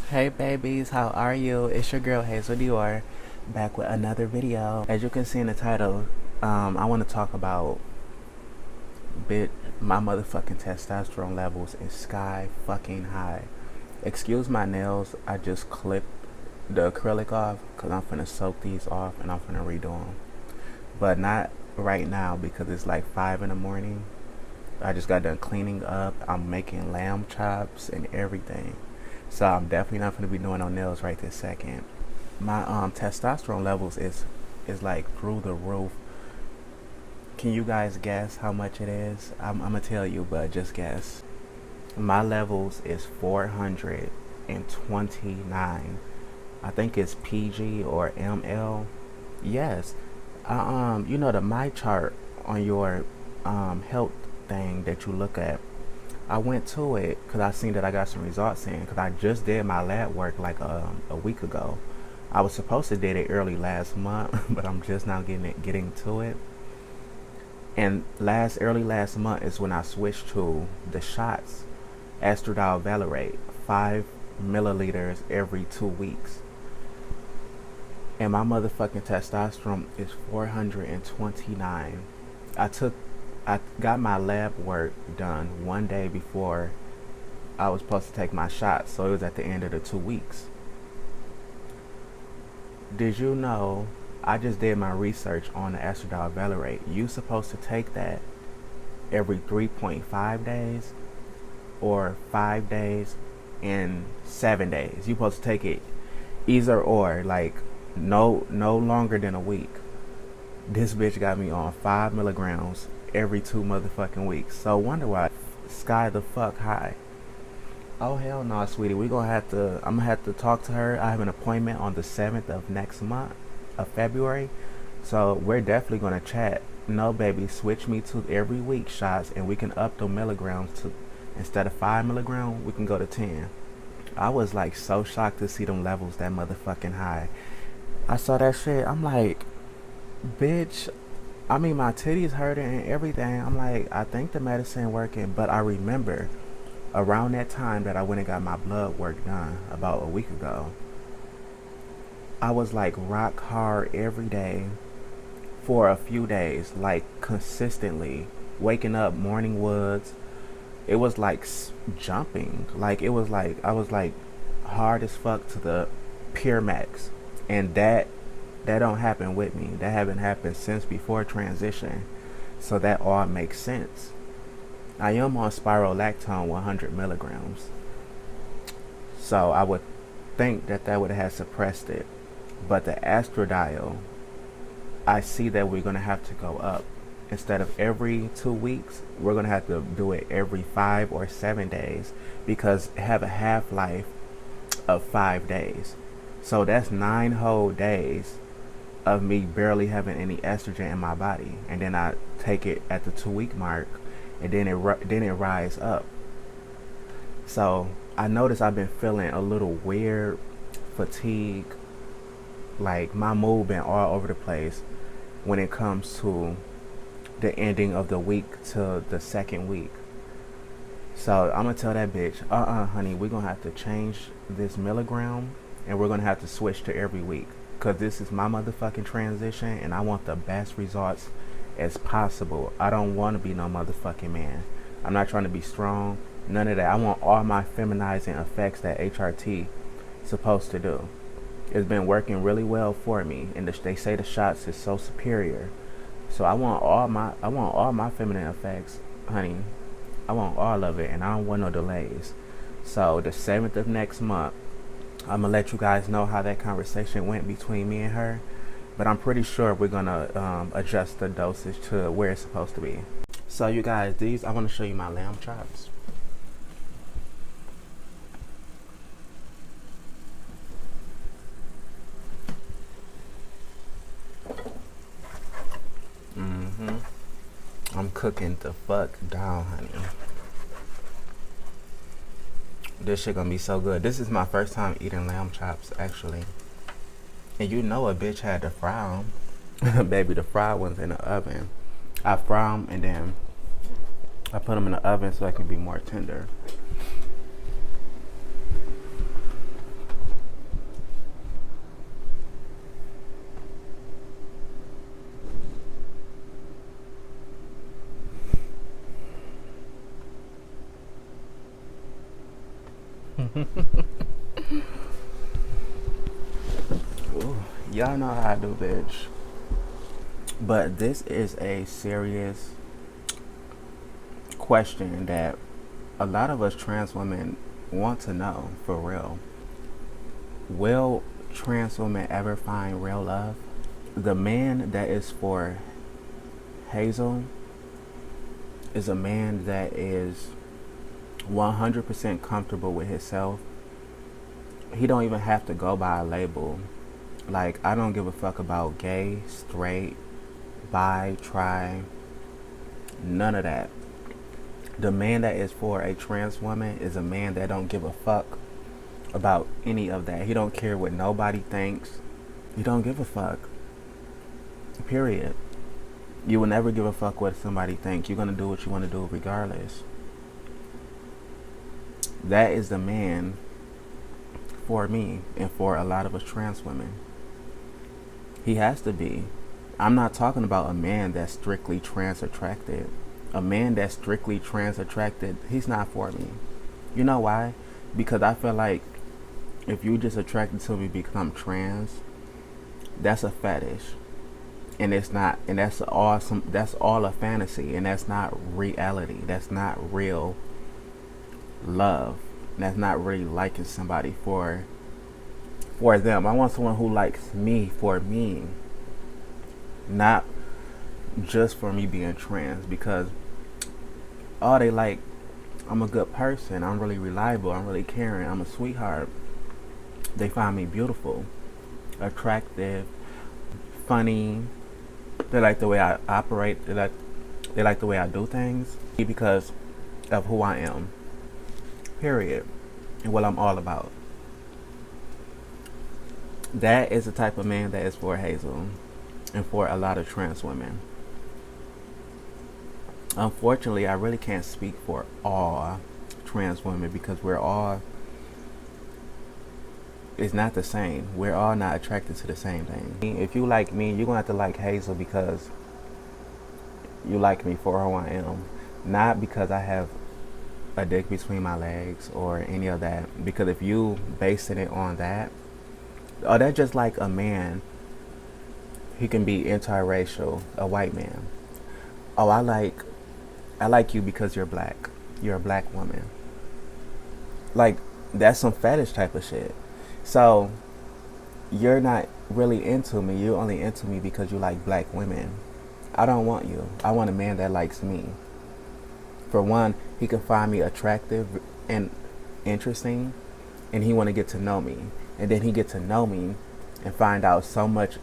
Hey babies, how are you? It's your girl Hazel Dior, back with another video. As you can see in the title, I want to talk about my motherfucking testosterone levels is sky fucking high. Excuse my nails, I just clipped the acrylic off because I'm finna soak these off and I'm finna redo them. But not right now because it's like 5 in the morning. I just got done cleaning up. I'm making lamb chops and everything. So I'm definitely not gonna be doing no nails right this second. My testosterone levels is like through the roof. Can you guys guess how much it is? I'm gonna tell you, but just guess. My levels is 429. I think it's PG or ML. Yes. You know the my chart on your health thing that you look at. I went to it because I seen that I got some results in because I just did my lab work like a week ago. I was supposed to did it early last month, but I'm just now getting to it. And early last month is when I switched to the shots, estradiol valerate, 5 milliliters every 2 weeks. And my motherfucking testosterone is 429. I got my lab work done one day before I was supposed to take my shot, so it was at the end of the 2 weeks. Did you know I just did my research on the estradiol valerate? You supposed to take that every 3.5 days or 5 days and 7 days. You supposed to take it either or, like no longer than a week. This bitch got me on 5 milligrams every 2 motherfucking weeks. So wonder why sky the fuck high. Oh hell no, sweetie. I'm gonna have to talk to her. I have an appointment on the 7th of next month of February. So we're definitely gonna chat. No baby, switch me to every week shots and we can up the milligrams to, instead of 5 milligrams, we can go to 10. I was like so shocked to see them levels that motherfucking high. I saw that shit. I'm like, bitch, I mean, my titties hurting and everything. I'm like, I think the medicine working, but I remember around that time that I went and got my blood work done about a week ago, I was like rock hard every day for a few days, like consistently waking up morning woods. It was like jumping, like it was like I was like hard as fuck to the pure max, and that don't happen with me. That haven't happened since before transition. So that all makes sense. I am on spirolactone 100 milligrams. So I would think that would have suppressed it. But the estradiol, I see that we're going to have to go up. Instead of every 2 weeks, we're going to have to do it every 5 or 7 days because it have a half-life of 5 days. So that's 9 whole days of me barely having any estrogen in my body, and then I take it at the 2 week mark, and then it rise up. So I noticed I've been feeling a little weird, fatigue, like my mood been all over the place when it comes to the ending of the week to the second week. So I'm gonna tell that bitch, honey, we're gonna have to change this milligram, and we're gonna have to switch to every week. Because this is my motherfucking transition and I want the best results as possible. I don't want to be no motherfucking man. I'm not trying to be strong. None of that. I want all my feminizing effects that HRT supposed to do. It's been working really well for me. And they say the shots is so superior. So I want all my feminine effects, honey. I want all of it and I don't want no delays. So the 7th of next month, I'm gonna let you guys know how that conversation went between me and her, but I'm pretty sure we're gonna adjust the dosage to where it's supposed to be. So you guys, I want to show you my lamb chops. I'm cooking the fuck down, honey. This shit gonna be so good. This is my first time eating lamb chops, actually. And you know a bitch had to fry them. Baby, the fried ones in the oven. I fry them and then I put them in the oven so they can be more tender. Ooh, y'all know how I do, bitch. But this is a serious question that a lot of us trans women want to know for real. Will trans women ever find real love? The man that is for Hazel is a man that is 100% comfortable with himself. He don't even have to go by a label. Like, I don't give a fuck about gay, straight, bi, tri, none of that. The man that is for a trans woman is a man that don't give a fuck about any of that. He don't care what nobody thinks. He don't give a fuck. Period. You will never give a fuck what somebody thinks. You're gonna do what you want to do regardless. That is the man for me and for a lot of us trans women. He has to be. I'm not talking about a man that's strictly trans attracted. A man that's strictly trans attracted, he's not for me. You know why? Because I feel like if you just attracted to me because I'm trans, that's a fetish. And it's not, and that's all a fantasy, and that's not reality. That's not real love. That's not really liking somebody for them. I want someone who likes me for me, not just for me being trans. Because oh, they like, I'm a good person, I'm really reliable, I'm really caring, I'm a sweetheart. They find me beautiful, attractive, funny. They like the way I operate. They like the way I do things because of who I am. Period. And what I'm all about. That is the type of man that is for Hazel and for a lot of trans women. Unfortunately, I really can't speak for all trans women because we're all, it's not the same. We're all not attracted to the same thing. If you like me, you're gonna have to like Hazel because you like me for who I am, not because I have a dick between my legs or any of that. Because if you basing it on that, oh, that's just like a man. He can be interracial, a white man. Oh, I like you because you're black. You're a black woman. Like, that's some fetish type of shit. So you're not really into me. You're only into me because you like black women. I don't want you. I want a man that likes me. For one, he can find me attractive and interesting, and he want to get to know me. And then he get to know me and find out so much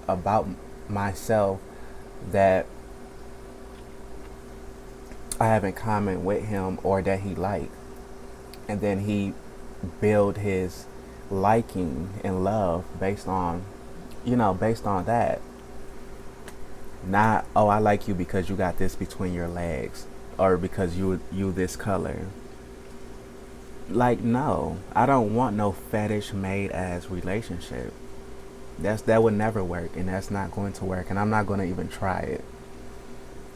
about myself that I have in common with him or that he like. And then he build his liking and love based on that. Not, oh, I like you because you got this between your legs or because you this color. Like, no, I don't want no fetish made as relationship. That would never work, and that's not going to work, and I'm not going to even try it.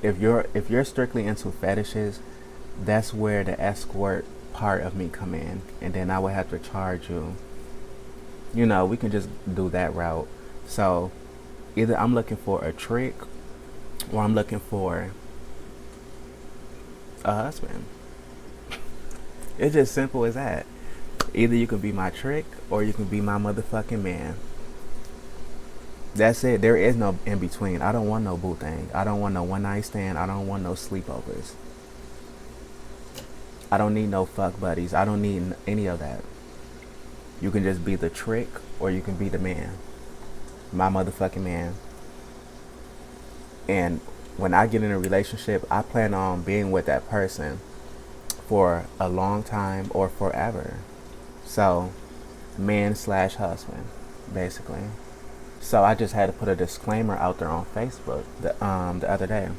If you're strictly into fetishes, that's where the escort part of me come in, and then I would have to charge you. We can just do that route. So either I'm looking for a trick or I'm looking for a husband. It's just simple as that. Either you can be my trick or you can be my motherfucking man. That's it. There is no in between. I don't want no boo thing. I don't want no one night stand. I don't want no sleepovers. I don't need no fuck buddies. I don't need any of that. You can just be the trick or you can be the man. My motherfucking man. And when I get in a relationship, I plan on being with that person for a long time or forever. So, man/husband, basically. So I just had to put a disclaimer out there on Facebook the other day.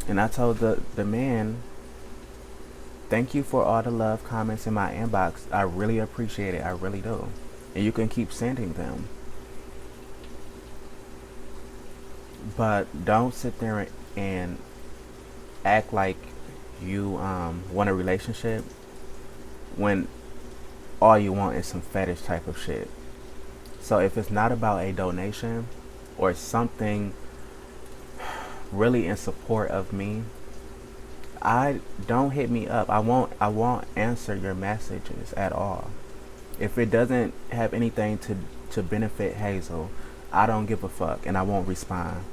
And I told the man, thank you for all the love comments in my inbox. I really appreciate it. I really do. And you can keep sending them. But don't sit there and act like you want a relationship when all you want is some fetish type of shit. So if it's not about a donation or something really in support of me, I don't hit me up. I won't answer your messages at all. If it doesn't have anything to benefit Hazel, I don't give a fuck and I won't respond.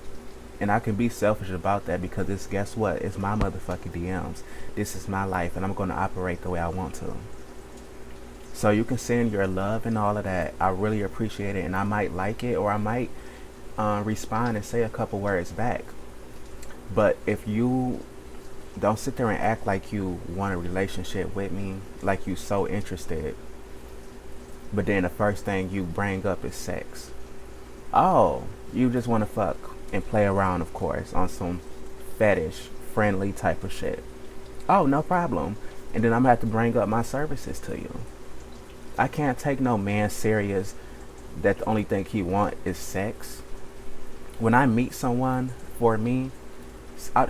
And I can be selfish about that because it's, guess what? It's my motherfucking DMs. This is my life and I'm going to operate the way I want to. So you can send your love and all of that. I really appreciate it, and I might like it, or I might respond and say a couple words back. But if you don't sit there and act like you want a relationship with me, like you so interested, but then the first thing you bring up is sex. Oh, you just want to fuck and play around, of course, on some fetish friendly type of shit. Oh, no problem. And then I'm gonna have to bring up my services to you. I can't take no man serious that the only thing he want is sex. When I meet someone, for me,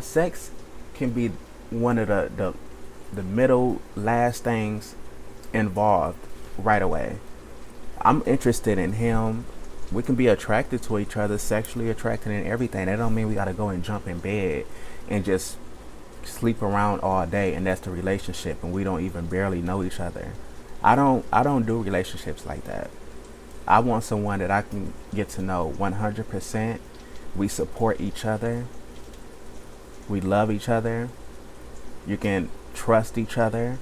sex can be one of the middle last things involved right away. I'm interested in him. We can be attracted to each other, sexually attracted and everything. That don't mean we gotta go and jump in bed and just sleep around all day and that's the relationship and we don't even barely know each other. I don't do relationships like that. I want someone that I can get to know 100%. We support each other. We love each other. You can trust each other.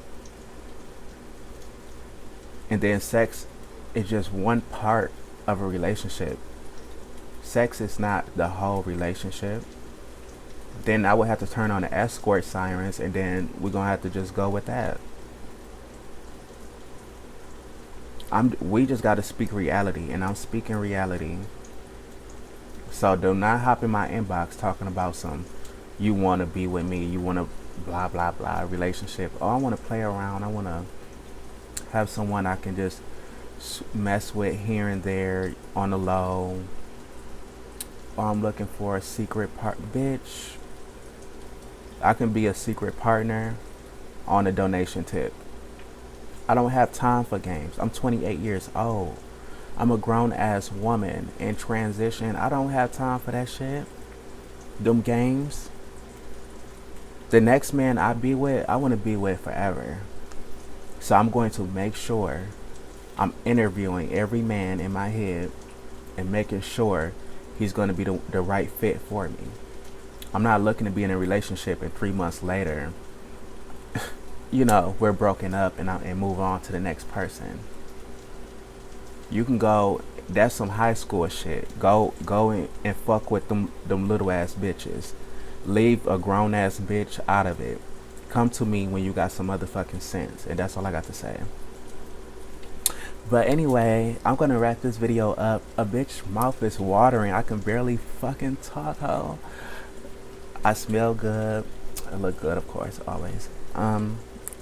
And then sex is just one part of a relationship. Sex is not the whole relationship. Then I would have to turn on the escort sirens and then we're going to have to just go with that. We just got to speak reality, and I'm speaking reality. So do not hop in my inbox talking about some, you want to be with me, you want to blah, blah, blah, relationship. Oh, I want to play around. I want to have someone I can just mess with here and there on the low. Or I'm looking for a secret bitch. I can be a secret partner on a donation tip. I don't have time for games. I'm 28 years old. I'm a grown ass woman in transition. I don't have time for that shit. Them games. The next man I be with, I want to be with forever. So I'm going to make sure I'm interviewing every man in my head and making sure he's going to be the right fit for me. I'm not looking to be in a relationship and 3 months later we're broken up and move on to the next person. You can go, that's some high school shit. Go and fuck with them little ass bitches. Leave a grown ass bitch out of it. Come to me when you got some motherfucking sense. And that's all I got to say. But anyway, I'm gonna wrap this video up. A bitch mouth is watering. I can barely fucking talk, ho. I smell good. I look good, of course, always.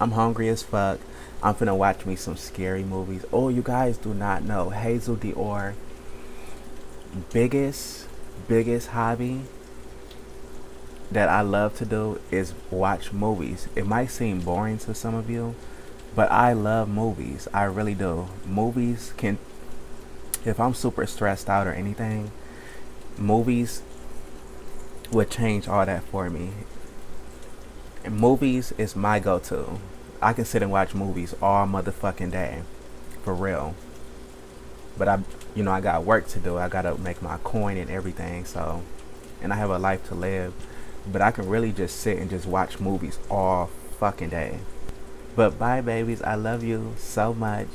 I'm hungry as fuck. I'm finna watch me some scary movies. Oh, you guys do not know, Hazel Dior biggest hobby that I love to do is watch movies. It might seem boring to some of you, but I love movies. I really do. Movies can, if I'm super stressed out or anything, movies would change all that for me. And movies is my go-to. I can sit and watch movies all motherfucking day, for real. But I got work to do. I gotta make my coin and everything. So, and I have a life to live. But I can really just sit and just watch movies all fucking day. But bye, babies. I love you so much.